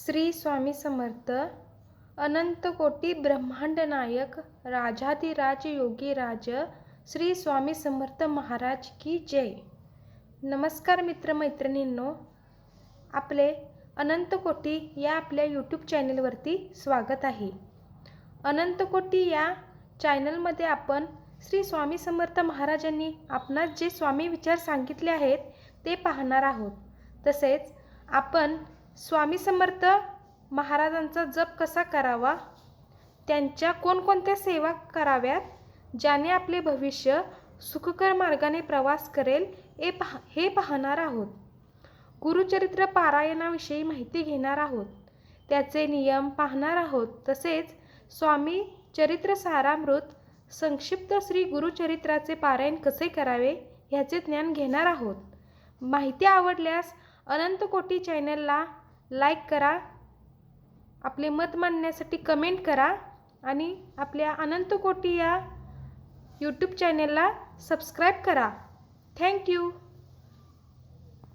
श्री स्वामी समर्थ. अनंत कोटी ब्रह्मांड नायक राजाधिराज योगीराज श्री स्वामी समर्थ महाराज की जय. नमस्कार मित्रमैत्रिणींनो, आपले अनंत कोटी या आपल्या यूट्यूब चॅनलवरती स्वागत आहे. अनंत कोटी या चॅनलमध्ये आपण श्री स्वामी समर्थ महाराजांनी आपणास जे स्वामी विचार सांगितले आहेत ते पाहणार आहोत. तसेच आपण स्वामी समर्थ महाराजांचा जप कसा करावा, त्यांच्या कोणकोणत्या सेवा कराव्यात, ज्याने आपले भविष्य सुखकर मार्गाने प्रवास करेल हे पाहणार आहोत. गुरुचरित्र पारायणाविषयी माहिती घेणार आहोत, त्याचे नियम पाहणार आहोत. तसेच स्वामी चरित्र सारामृत संक्षिप्त श्री गुरुचरित्राचे पारायण कसे करावे ह्याचे ज्ञान घेणार आहोत. माहिती आवडल्यास अनंत कोटी चॅनलला लाईक करा, आपले मत मांडण्यासाठी कमेंट करा आणि आपल्या अनंत कोटी या यूट्यूब चॅनलला सबस्क्राईब करा. थँक्यू.